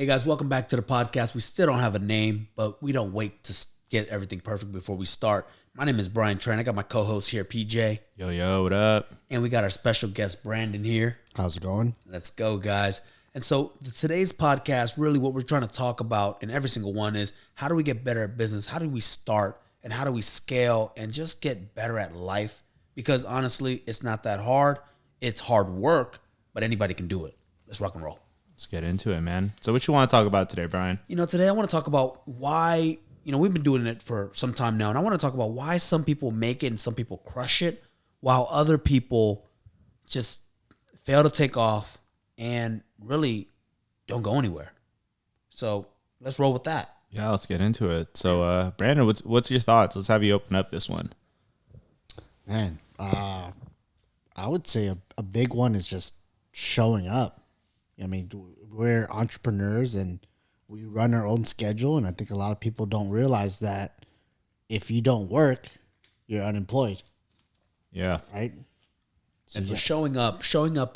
Hey guys, welcome back to the podcast. We still don't have a name, but we don't wait to get everything perfect before we start. My name is Brian Tran. I got my co-host here, PJ. Yo, what up? And we got our special guest, Brandon, here. How's it going? Let's go, guys. And so today's podcast, really what we're trying to talk about in every single one is how do we get better at business? How do we start? And how do we scale and just get better at life? Because honestly, it's not that hard. It's hard work, but anybody can do it. Let's rock and roll. Let's get into it, man. So what you want to talk about today, Brian? Today I want to talk about why, we've been doing it for some time now, and I want to talk about why some people make it and some people crush it, while other people just fail to take off and really don't go anywhere. So let's roll with that. Yeah, let's get into it. So, Brandon, what's your thoughts? Let's have you open up this one. Man, I would say a big one is just showing up. I mean, we're entrepreneurs and we run our own schedule, and I think a lot of people don't realize that if you don't work, you're unemployed. Yeah. Right? And so showing up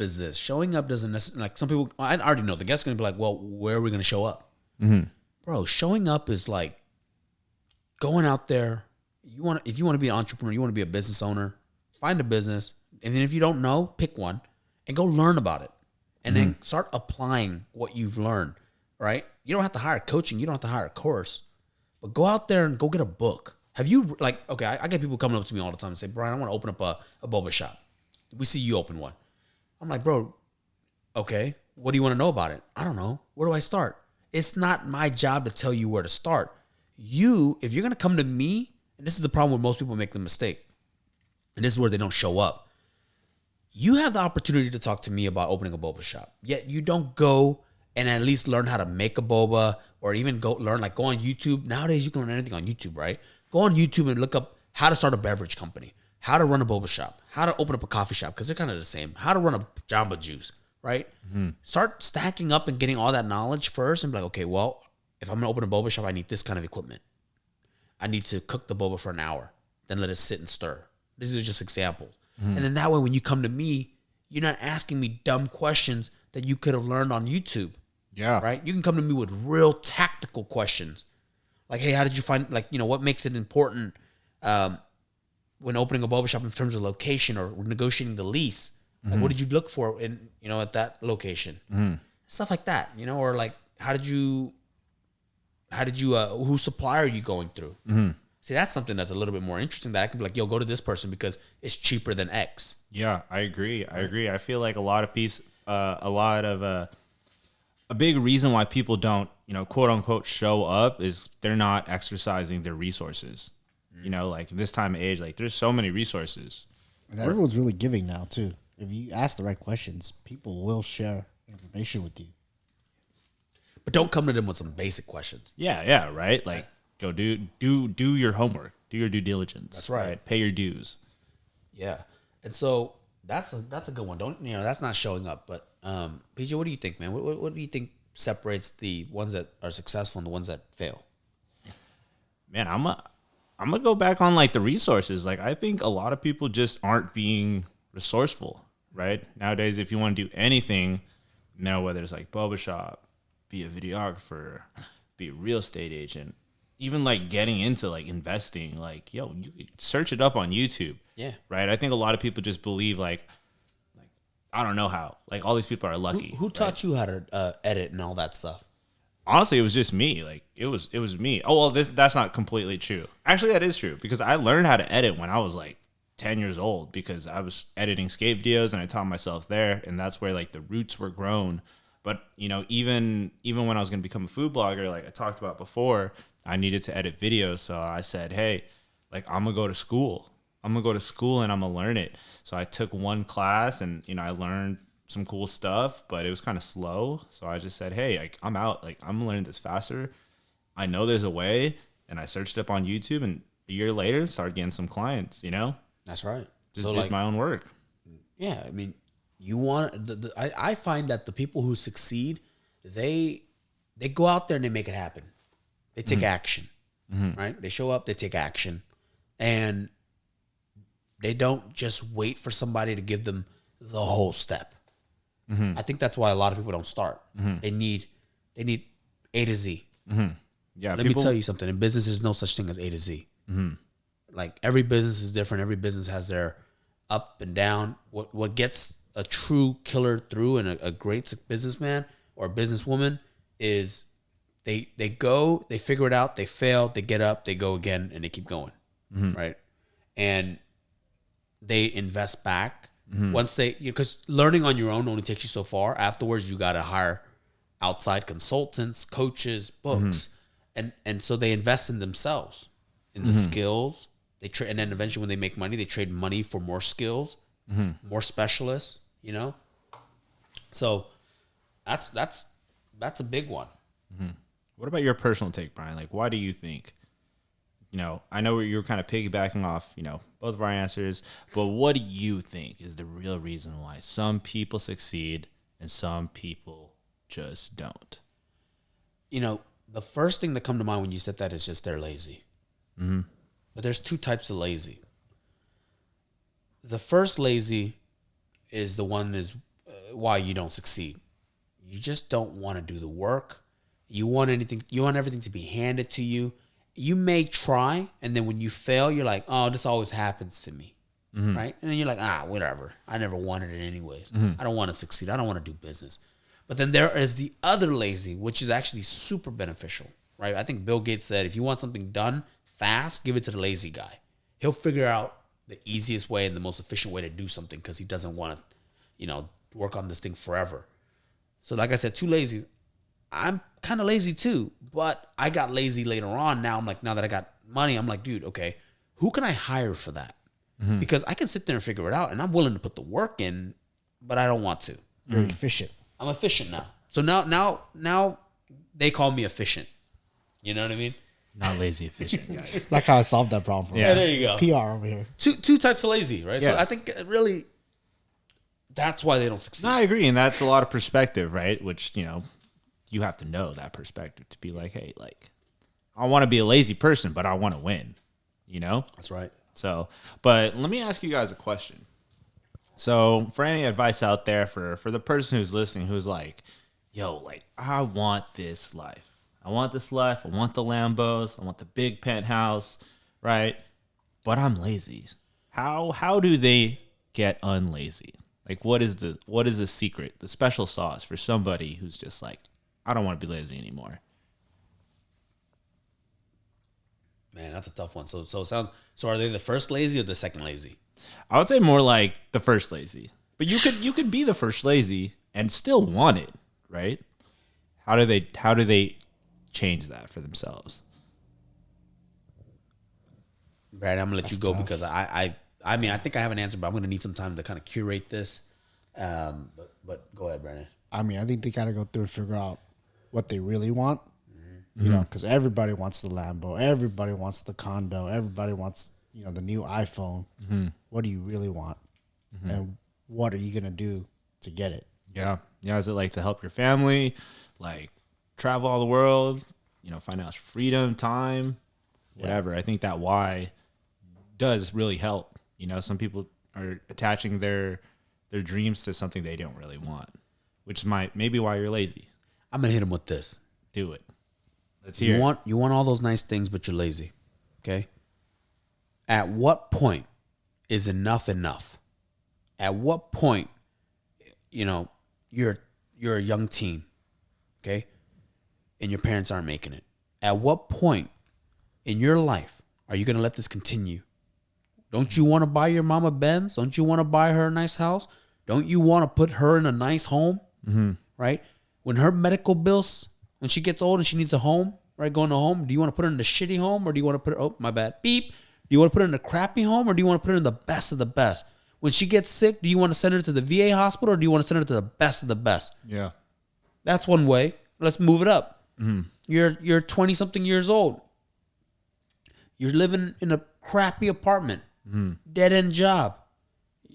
is this. Showing up doesn't necessarily, like some people, I already know, the guest's going to be like, well, where are we going to show up? Mm-hmm. Bro, showing up is like going out there. If you want to be an entrepreneur, you want to be a business owner, find a business. And then if you don't know, pick one and go learn about it. And then start applying what you've learned, right? You don't have to hire coaching. You don't have to hire a course. But go out there and go get a book. Have you, I get people coming up to me all the time and say, Brian, I want to open up a boba shop. We see you open one. I'm like, bro, okay, what do you want to know about it? I don't know. Where do I start? It's not my job to tell you where to start. If you're going to come to me, and this is the problem where most people make the mistake, and this is where they don't show up. You have the opportunity to talk to me about opening a boba shop, yet you don't go and at least learn how to make a boba, or even go on YouTube. Nowadays, you can learn anything on YouTube, right? Go on YouTube and look up how to start a beverage company, how to run a boba shop, how to open up a coffee shop, because they're kind of the same, how to run a Jamba Juice, right? Mm-hmm. Start stacking up and getting all that knowledge first and be like, okay, well, if I'm going to open a boba shop, I need this kind of equipment. I need to cook the boba for an hour, then let it sit and stir. These are just examples. Mm-hmm. And then that way, when you come to me, you're not asking me dumb questions that you could have learned on YouTube. Yeah. Right? You can come to me with real tactical questions. Like, hey, how did you find, what makes it important when opening a boba shop in terms of location or negotiating the lease? Like, what did you look for in, at that location? Mm-hmm. Stuff like that, or like, whose supplier are you going through? Mm-hmm. See, that's something that's a little bit more interesting that I can be like, yo, go to this person because it's cheaper than X. Yeah, I agree. I feel like a big reason why people don't, quote unquote, show up is they're not exercising their resources. Like this time of age, like there's so many resources. And everyone's really giving now too. If you ask the right questions, people will share information with you. But don't come to them with some basic questions. Yeah, right? Like, go do your homework, do your due diligence. That's right. Pay your dues. Yeah, and so that's a good one. Don't that's not showing up. But PJ, what do you think, man? What do you think separates the ones that are successful and the ones that fail? Man, I'm gonna go back on like the resources. Like I think a lot of people just aren't being resourceful, right? Nowadays, if you want to do anything, whether it's like boba shop, be a videographer, be a real estate agent. Even like getting into like investing, like, yo, you search it up on YouTube. Yeah. Right. I think a lot of people just believe like I don't know how. Like all these people are lucky. Who taught you how to edit and all that stuff? Honestly, it was just me. Like it was me. Oh well, that's not completely true. Actually, that is true because I learned how to edit when I was like 10 years old because I was editing skate videos and I taught myself there, and that's where like the roots were grown. But even when I was gonna become a food blogger, like I talked about before, I needed to edit videos. So I said, hey, like I'm gonna go to school. I'm gonna go to school and I'm gonna learn it. So I took one class and I learned some cool stuff, but it was kind of slow. So I just said, hey, like I'm out. Like I'm gonna learn this faster. I know there's a way, and I searched up on YouTube, and a year later started getting some clients. That's right. Just did my own work. Yeah, I mean, you want I find that the people who succeed, they go out there and they make it happen. They take action, right? They show up, they take action, and they don't just wait for somebody to give them the whole step. I think that's why a lot of people don't start. They need A to Z. Yeah. Let me tell you something. In business, there's no such thing as A to Z. Like every business is different. Every business has their up and down. What gets a true killer through and a great businessman or businesswoman is they go, they figure it out, they fail, they get up, they go again, and they keep going, right? And they invest back. Once they, because learning on your own only takes you so far. Afterwards, you got to hire outside consultants, coaches, books, and so they invest in themselves, in the skills. They trade, and then eventually, when they make money, they trade money for more skills, more specialists. You know, so that's a big one. What about your personal take, Brian? Like, why do you think? You know, I know you're kind of piggybacking off, you know, both of our answers, but what do you think is the real reason why some people succeed and some people just don't? You know, the first thing that come to mind when you said that is just they're lazy. But there's two types of lazy. The first lazy is the one is why you don't succeed. You just don't want to do the work. You want everything to be handed to you. You may try, and then when you fail, you're like, oh, this always happens to me, right? And then you're like, whatever. I never wanted it anyways. I don't want to succeed. I don't want to do business. But then there is the other lazy, which is actually super beneficial, right? I think Bill Gates said, if you want something done fast, give it to the lazy guy. He'll figure out the easiest way and the most efficient way to do something because he doesn't want to, you know, work on this thing forever. So like I said, too lazy. I'm kind of lazy too, but I got lazy later on. Now that I got money, I'm like, dude, okay, who can I hire for that? Because I can sit there and figure it out, and I'm willing to put the work in, but I don't want to. You're efficient. I'm efficient now. So now they call me efficient. You know what I mean? Not lazy efficient, guys. Like how I solved that problem for Yeah, there you go. PR over here. Two types of lazy, right? Yeah. So I think really that's why they don't succeed. No, I agree, and that's a lot of perspective, right? Which, you know, you have to know that perspective to be like, hey, like, I want to be a lazy person, but I want to win, you know? That's right. So, but let me ask you guys a question. So, for any advice out there for the person who's listening who's like, yo, like, I want this life. I want this life. I want the Lambos. I want the big penthouse, right? But I'm lazy. How do they get unlazy? Like, what is the secret, the special sauce for somebody who's just like, I don't want to be lazy anymore? Man, that's a tough one. So are they the first lazy or the second lazy? I would say more like the first lazy. But you could be the first lazy and still want it, right? How do they change that for themselves? Brad, I'm gonna let That's you go tough. because I mean I think I have an answer, but I'm gonna need some time to kind of curate this. But go ahead, Brandon. I mean, I think they gotta go through and figure out what they really want. You know, because everybody wants the Lambo, everybody wants the condo, everybody wants, you know, the new iPhone. What do you really want, and what are you gonna do to get it? Yeah. Is it like to help your family, like travel all the world, you know, financial freedom, time, whatever? I think that why does really help. You know, some people are attaching their dreams to something they don't really want, which might maybe why you're lazy. I'm gonna hit him with this. Do it. Let's hear it. You want all those nice things, but you're lazy. Okay. At what point is enough enough? At what point, you know, you're a young teen, okay, and your parents aren't making it. At what point in your life are you gonna let this continue? Don't you want to buy your mama Benz? Don't you want to buy her a nice house? Don't you want to put her in a nice home? Right? When her medical bills, when she gets old and she needs a home, right, going to a home, do you want to put her in the shitty home or do you want to put her, oh, my bad, beep. Do you want to put her in the crappy home or do you want to put her in the best of the best? When she gets sick, do you want to send her to the VA hospital or do you want to send her to the best of the best? Yeah. That's one way. Let's move it up. You're 20-something years old. You're living in a crappy apartment, dead-end job.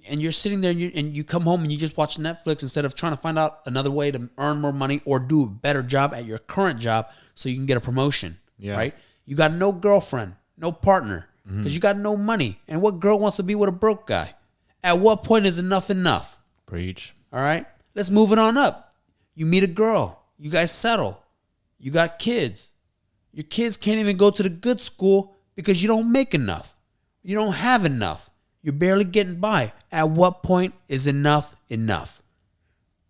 And you're sitting there and you come home and you just watch Netflix instead of trying to find out another way to earn more money or do a better job at your current job so you can get a promotion, right? You got no girlfriend, no partner, because you got no money. And what girl wants to be with a broke guy? At what point is enough enough? Preach. All right? Let's move it on up. You meet a girl. You guys settle. You got kids. Your kids can't even go to the good school because you don't make enough. You don't have enough. You're barely getting by. At what point is enough enough?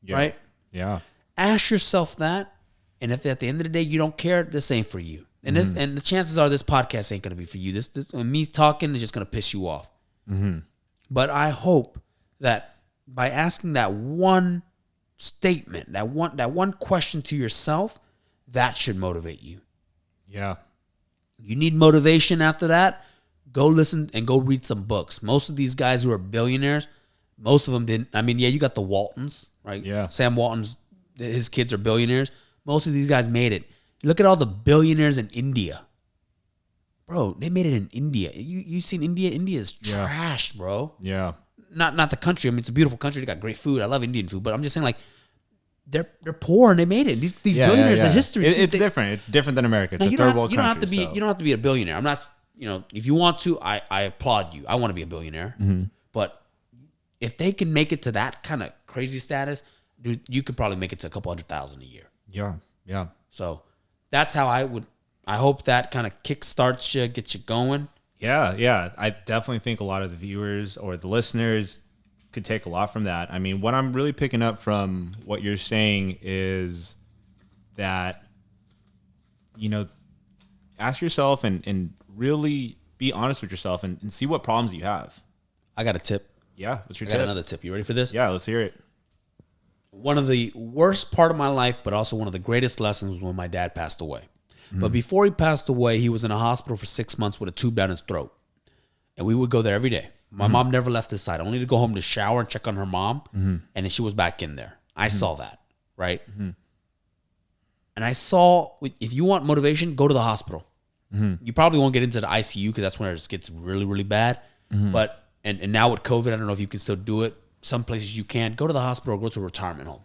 Yeah. Right? Yeah. Ask yourself that. And if at the end of the day you don't care, this ain't for you. And this and the chances are this podcast ain't gonna be for you. This me talking is just gonna piss you off. But I hope that by asking that one statement, that one question to yourself, that should motivate you. Yeah. You need motivation after that, go listen and go read some books. Most of these guys who are billionaires, most of them didn't. I mean, yeah, you got the Waltons, right? Yeah. Sam Walton's, his kids are billionaires. Most of these guys made it. Look at all the billionaires in India. Bro, they made it in India. You seen India? India is trashed, bro. Yeah. Not the country. I mean, it's a beautiful country. They got great food. I love Indian food. But I'm just saying, like, they're poor and they made it. These billionaires in history. It's different. It's different than America. It's a third world country. You don't have to be a billionaire. I'm not, if you want to, I applaud you. I want to be a billionaire. But if they can make it to that kind of crazy status, dude, you could probably make it to a couple $100,000 a year. Yeah. Yeah. So that's how I hope that kind of kickstarts you, gets you going. Yeah, yeah. I definitely think a lot of the viewers or the listeners could take a lot from that. I mean, what I'm really picking up from what you're saying is that, ask yourself and really be honest with yourself and see what problems you have. I got a tip. Yeah, what's your I tip? got another tip. You ready for this? Yeah, let's hear it. One of the worst part of my life, but also one of the greatest lessons was when my dad passed away. But before he passed away, he was in a hospital for 6 months with a tube down his throat. And we would go there every day. My mom never left his side, only to go home to shower and check on her mom. And then she was back in there. I saw that, right? And I saw, if you want motivation, go to the hospital. You probably won't get into the ICU because that's when it just gets really, really bad. But, and now with COVID, I don't know if you can still do it. Some places you can. Go to the hospital or go to a retirement home.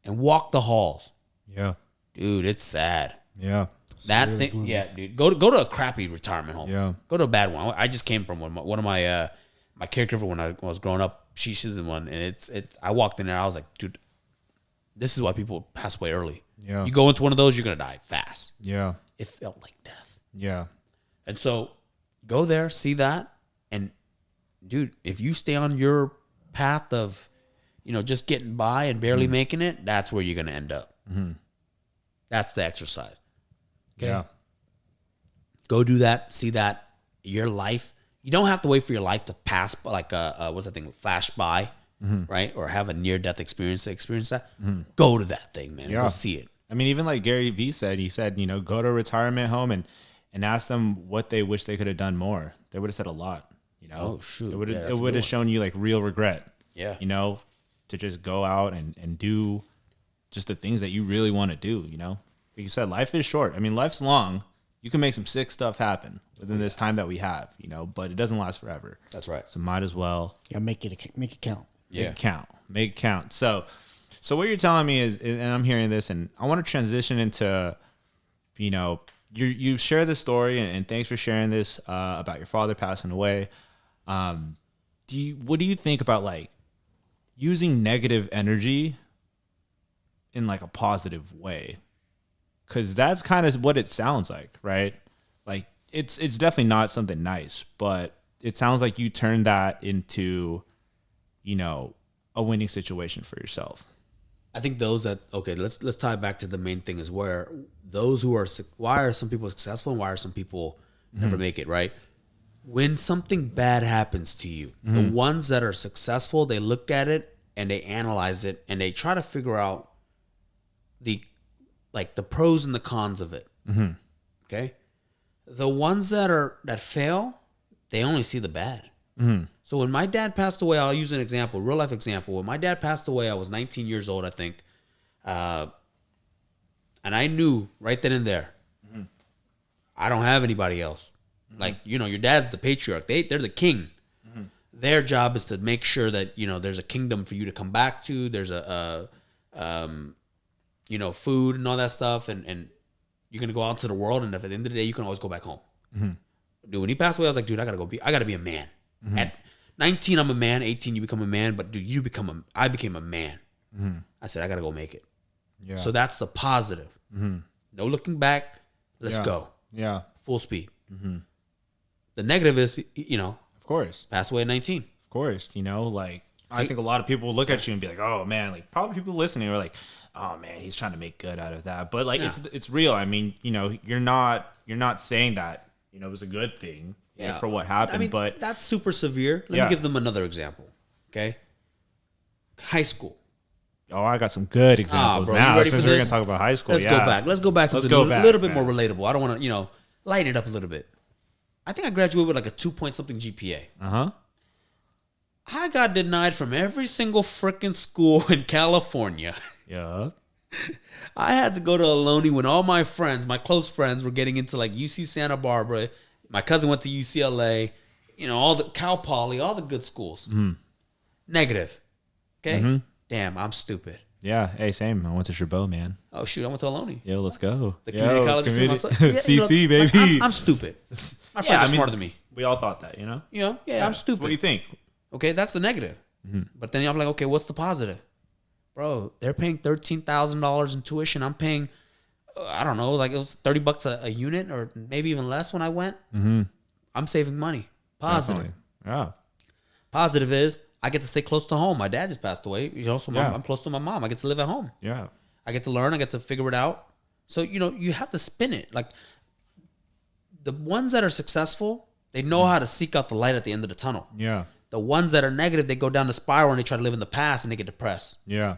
And walk the halls. Yeah. Dude, it's sad. Yeah. That really thing, gloomy. Yeah, dude. Go to a crappy retirement home. Yeah. Go to a bad one. I just came from one of my my caregiver when I was growing up. She's in one, and it's. I walked in there. I was like, dude, this is why people pass away early. Yeah. You go into one of those, you're gonna die fast. Yeah. It felt like death. Yeah. And so, go there, see that, and dude, if you stay on your path of, just getting by and barely making it, that's where you're gonna end up. That's the exercise. Okay? Yeah. Go do that. See that. Your life. You don't have to wait for your life to pass, like what's that thing? Flash by, right? Or have a near-death experience. Experience that. Go to that thing, man. Yeah. Go see it. I mean, even like Gary Vee said, he said, go to a retirement home and ask them what they wish they could have done more. They would have said a lot. Oh shoot! It would have shown you like real regret. Yeah. To just go out and do just the things that you really want to do. Like you said, life is short. I mean, life's long. You can make some sick stuff happen within this time that we have. But it doesn't last forever. That's right. So might as well. Yeah, make it count. Make it count. So what you're telling me is, and I'm hearing this, and I want to transition into, you share this story, and thanks for sharing this about your father passing away. What do you think about like using negative energy in like a positive way? Because that's kind of what it sounds like, right? Like it's definitely not something nice, but it sounds like you turned that into, a winning situation for yourself. I think let's tie it back to the main thing is why are some people successful and why are some people never make it, right? When something bad happens to you, the ones that are successful, they look at it and they analyze it and they try to figure out the pros and the cons of it. Okay? The ones that fail, they only see the bad. So when my dad passed away, I'll use an example, real life example. When my dad passed away, I was 19 years old, I think. And I knew right then and there, I don't have anybody else. Like, your dad's the patriarch. They're the king. Their job is to make sure that, there's a kingdom for you to come back to. There's food and all that stuff. And you're going to go out to the world. And if at the end of the day, you can always go back home. Dude, when he passed away, I was like, dude, I got to be a man. At 19, I'm a man. 18, you become a man. But dude, I became a man. I said, I got to go make it. Yeah. So that's the positive. No looking back. Let's Yeah. go. Yeah. Full speed. The negative is, Of course. pass away at 19. Of course. Like I think a lot of people will look at you and be like, oh man, like probably people listening are like, oh man, he's trying to make good out of that. But like it's real. I mean, you're not saying that, it was a good thing for what happened. But that's super severe. Let me give them another example. Okay. High school. oh, I got some good examples bro, you now. ready Since for we're this? gonna talk about high school. Let's go back. Let's go back to Let's something go a little back, bit more man. relatable. I don't want to, lighten it up a little bit. I think I graduated with like a 2 point something GPA. I got denied from every single freaking school in California. Yeah. I had to go to Ohlone when all my friends, my close friends, were getting into like UC Santa Barbara. My cousin went to UCLA. All the Cal Poly, all the good schools. Negative. Okay. Damn, I'm stupid. Yeah. Hey, same. I went to Chabot, man. Oh shoot, I went to Ohlone. Yo, let's go. The community college for myself. Yeah, CC, like, baby. I'm stupid. My friends are smarter than me. We all thought that, Yeah, I'm stupid. What do you think? Okay, that's the negative. But then I'm like, okay, what's the positive? Bro, they're paying $13,000 in tuition. I'm paying, I don't know, like it was $30 a unit or maybe even less when I went. I'm saving money. Positive. Definitely. Yeah. Positive is I get to stay close to home. My dad just passed away. So Yeah. I'm close to my mom. I get to live at home. Yeah. I get to learn. I get to figure it out. So, you have to spin it. Like the ones that are successful, they know how to seek out the light at the end of the tunnel. Yeah. The ones that are negative, they go down the spiral and they try to live in the past and they get depressed. Yeah.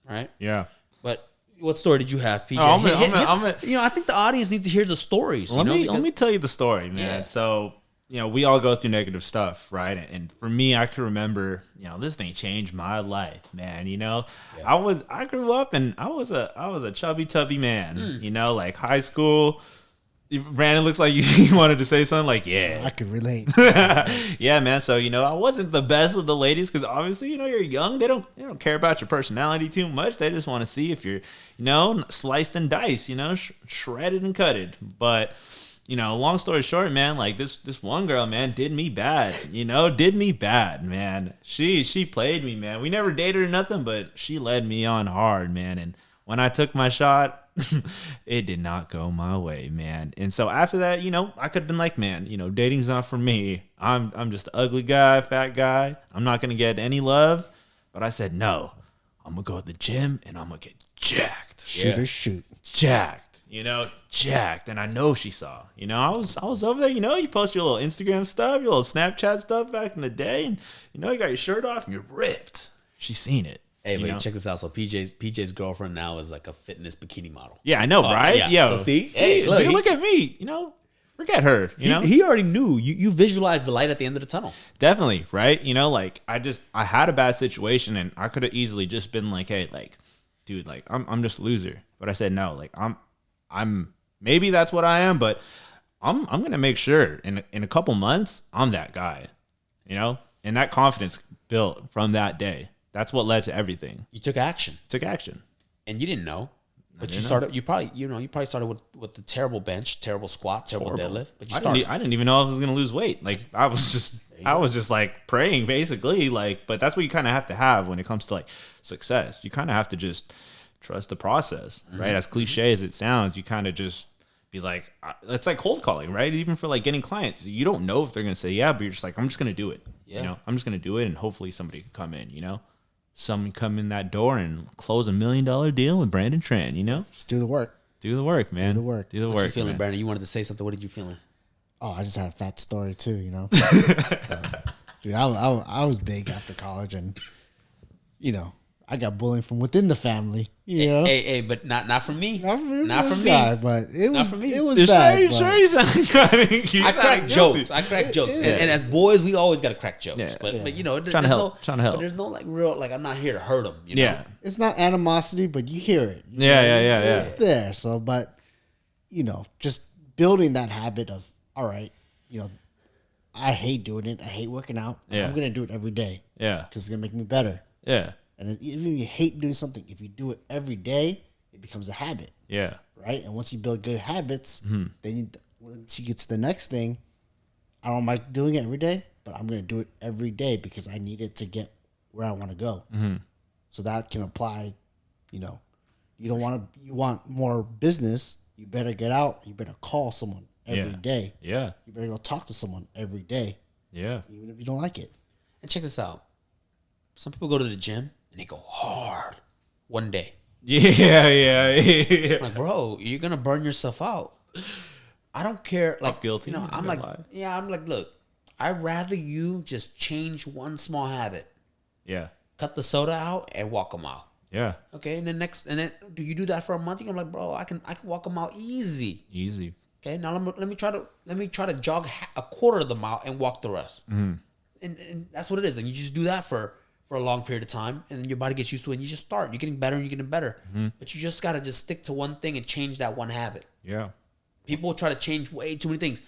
Right? Yeah. But what story did you have, PJ? I think the audience needs to hear the stories. Let me tell you the story, man. Yeah. So, we all go through negative stuff, right? And for me, I can remember, this thing changed my life, man. I grew up and I was a chubby tubby man, like high school. Brandon looks like you wanted to say something like, yeah. I could relate. Yeah, man. So, I wasn't the best with the ladies because obviously, you're young. They don't care about your personality too much. They just want to see if you're, sliced and diced, shredded and cutted. But, long story short, man, like this one girl, man, did me bad, man. She played me, man. We never dated or nothing, but she led me on hard, man. And when I took my shot, it did not go my way, man. And so after that, I could have been like, man, dating's not for me. I'm just an ugly guy, fat guy. I'm not going to get any love. But I said, no, I'm going to go to the gym and I'm going to get jacked. Shoot. Jacked. Jacked. And I know she saw. I was over there, you post your little Instagram stuff, your little Snapchat stuff back in the day. And, you got your shirt off and you're ripped. She's seen it. Hey, but check this out. So PJ's girlfriend now is like a fitness bikini model. Yeah, I know, right? Yeah. Yo, So see? Hey, Hey, look, look at me. Forget her. He already knew. You visualized the light at the end of the tunnel. Definitely, right? Like I had a bad situation and I could have easily just been like, hey, like, dude, like I'm just a loser. But I said no, like I'm maybe that's what I am, but I'm gonna make sure in a couple months I'm that guy. And that confidence built from that day. That's what led to everything. You took action. Took action. And you didn't know. But you started. You probably started with the terrible bench, terrible squat, terrible deadlift. But you started. I didn't even know I was gonna lose weight. Like I was just like praying basically. Like, but that's what you kind of have to have when it comes to like success. You kind of have to just trust the process, right? As cliche as it sounds, you kind of just be like, it's like cold calling, right? Even for like getting clients, you don't know if they're gonna say yeah, but you're just like, I'm just gonna do it. Yeah. I'm just gonna do it, and hopefully somebody can come in. Someone come in that door and close $1 million deal with Brandon Tran, Just do the work. Do the work, man. Do the work. Do the What work. you feeling, man. Brandon? You wanted to say something. What did you feeling? Oh, I just had a fat story too, Dude, I was big after college, and I got bullying from within the family. Hey, but not from me. Not from me. Not from me. Guy, but it was Not from me. It was bad. Sure, but sure, you sound I crack jokes. And as boys, we always got to crack jokes. Yeah. But Trying to help. But there's no like real like I'm not here to hurt them. Yeah. It's not animosity, but you hear it. Yeah. It's there. So, but just building that habit of all right, I hate doing it. I hate working out. Yeah. I'm gonna do it every day. Yeah. Because it's gonna make me better. Yeah. And even if you hate doing something, if you do it every day, it becomes a habit, Yeah. right? And once you build good habits, then once you get to the next thing, I don't mind doing it every day, but I'm going to do it every day because I need it to get where I want to go. So that can apply, you want more business, you better get out. You better call someone every day. Yeah. You better go talk to someone every day, Yeah. even if you don't like it. And check this out. Some people go to the gym and they go hard one day. Yeah. I'm like, bro, you're gonna burn yourself out. I don't care. Like, guilty, You know, I'm I'm not like, gonna lie. yeah, I'm like, look, I'd rather you just change one small habit, Yeah. cut the soda out, and walk a mile. Yeah. Okay, and then do you do that for a month? I'm like, bro, I can walk a mile easy. Easy. Okay, now let me try to jog a quarter of the mile and walk the rest. And that's what it is. And you just do that for a long period of time, and then your body gets used to it, and you just start. You're getting better and you're getting better. But you just gotta just stick to one thing and change that one habit. Yeah. People try to change way too many things,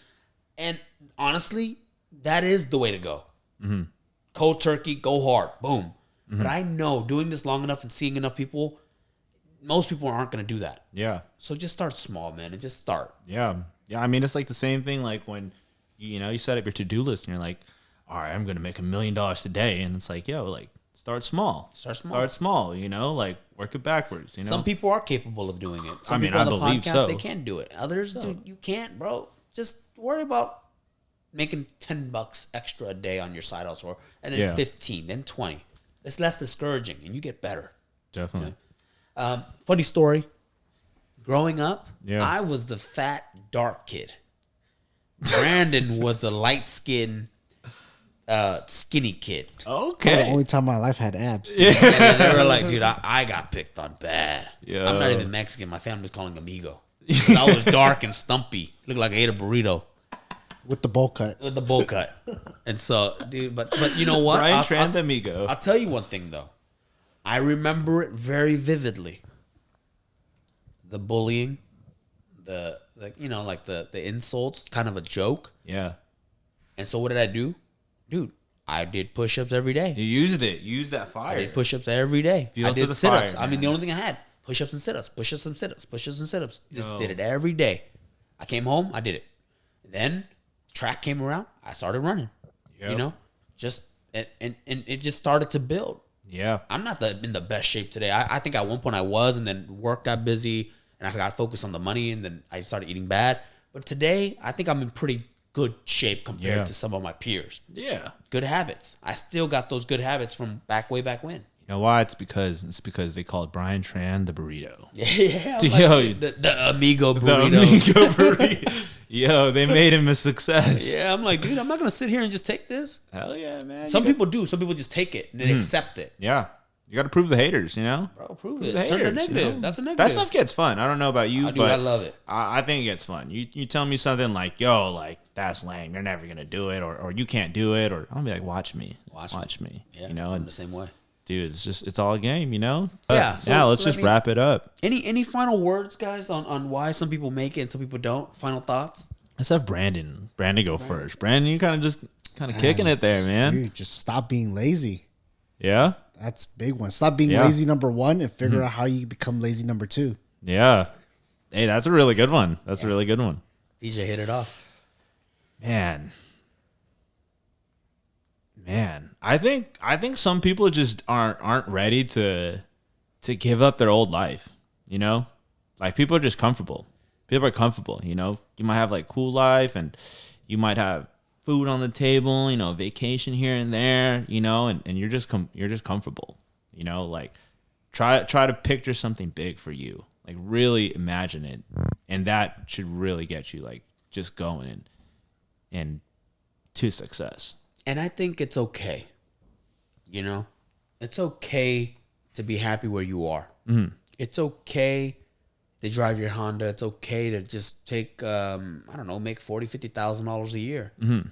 and honestly, that is the way to go. Cold turkey, go hard, boom. But I know doing this long enough and seeing enough people, most people aren't gonna do that. Yeah. So just start small, man, and just start. Yeah. Yeah. I mean, it's like the same thing. Like when, you set up your to-do list and you're like, all right, I'm going to make $1 million today. And it's like, yo, like start small, Start small. like work it backwards, Some people are capable of doing it. Some I mean, people on I the believe podcast, so. they can do it. Others, dude, you can't, bro. Just worry about making $10 extra a day on your side hustle, and then Yeah. 15, then 20. It's less discouraging, and you get better. Definitely. Funny story. Growing up, Yeah. I was the fat, dark kid. Brandon was the light-skinned, skinny kid. The Okay. only time my life had abs. And then they were like, dude, I got picked on bad. Yo. I'm not even Mexican. My family's calling amigo. 'Cause I was dark and stumpy. Looked like I ate a burrito With the bowl cut. with the bowl cut. And so, dude, but you know what? Brian I'll- Tran, the amigo. I'll tell you one thing, though. I remember it very vividly. The bullying, the insults, kind of a joke. Yeah. And so what did I do? Dude, I did push-ups every day. You used it. Use that I fire. did push-ups every day. Fuel I to did the sit-ups. fire, I mean, man. the only thing I had, push-ups and sit-ups, push-ups and sit-ups, push-ups and sit-ups. Just Yo. did it every day. I came home, I did it. Then track came around, I started running. Yep. You know, just and it just started to build. Yeah. I'm not in the best shape today. I think at one point I was, and then work got busy, and I got focused on the money, and then I started eating bad. But today, I think I'm in pretty good shape compared Yeah. to some of my peers. Yeah. Good habits. I still got those good habits from way back when. You know why? It's because they called Brian Tran the burrito. Yeah, Yo, the amigo The burrito. amigo burrito. Yo, they made him a success. Yeah, I'm like, dude, I'm not gonna sit here and just take this. Hell yeah, man. Some people do. Some people just take it and they accept it. Yeah. You got to prove the haters, you know? Bro, prove The it. Turn the haters, negative. you know? That's a negative. That stuff gets fun. I don't know about you, I do. but I love it. I think it gets fun. You tell me something like, yo, like, that's lame. You're never going to do it, or you can't do it, or I'll be like, watch me. Watch me. Yeah, You know? I'm And the same way. dude, it's all a game, you know? Yeah, But, so yeah, let's let just me- wrap it up. Any final words, guys, on why some people make it and some people don't? Final thoughts? Let's have Brandon go first. Brandon, you kind of kicking it there, man. Dude, just stop being lazy. Yeah? That's a big one. Stop being Yeah. lazy number one and figure out how you become lazy number two. Yeah. Hey, that's a really good one. That's a really good one. DJ hit it off. Man, I think some people just aren't ready to give up their old life. You know, like people are just comfortable. People are comfortable. You know, you might have like cool life, and you might have food on the table. You know, vacation here and there. You know, and you're just comfortable. You know, like try to picture something big for you. Like really imagine it, and that should really get you like just going and to success. And I think it's okay. You know, it's okay to be happy where you are. Mm-hmm. It's okay to drive your Honda. It's okay to just take, I don't know, make $40,000, $50,000 a year. Mm-hmm.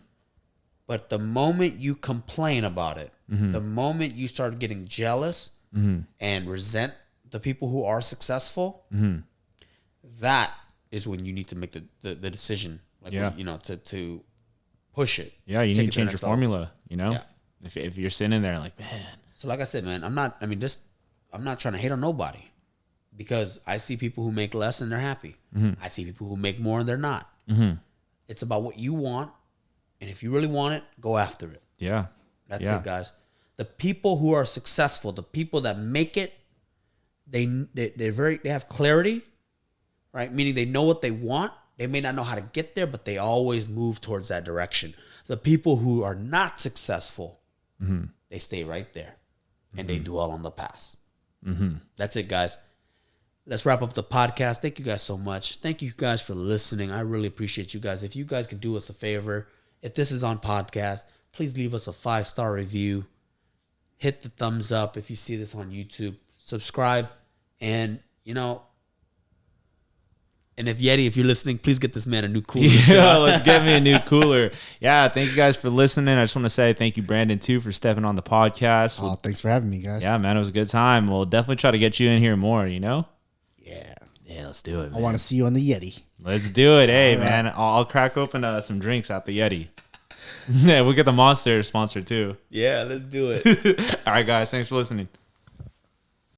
But the moment you complain about it, the moment you start getting jealous and resent the people who are successful, that is when you need to make the decision. Like, Yeah. you know, to push it. Yeah, you Take need it to the change your next level. formula, you know? Yeah. If you're sitting there like, man, So like I said, man, I'm not trying to hate on nobody, because I see people who make less and they're happy. I see people who make more and they're not. It's about what you want. And if you really want it, go after it. yeah. That's Yeah. it, guys. The people who are successful, the people that make it, they have clarity, right? Meaning they know what they want. They may not know how to get there, but they always move towards that direction. The people who are not successful, they stay right there and they dwell on the past. That's it, guys. Let's wrap up the podcast. Thank you guys so much. Thank you guys for listening. I really appreciate you guys. If you guys can do us a favor, if this is on podcast, please leave us a 5-star review. Hit the thumbs up if you see this on YouTube. Subscribe. And, and if Yeti, if you're listening, please get this man a new cooler. Yeah, let's get me a new cooler. Yeah, thank you guys for listening. I just want to say thank you, Brandon, too, for stepping on the podcast. Oh, thanks for having me, guys. Yeah, man, it was a good time. We'll definitely try to get you in here more, Yeah. Yeah, let's do it, man. I want to see you on the Yeti. Let's do it. Hey, man, I'll crack open some drinks at the Yeti. Yeah, we'll get the Monster sponsor, too. Yeah, let's do it. All right, guys, thanks for listening.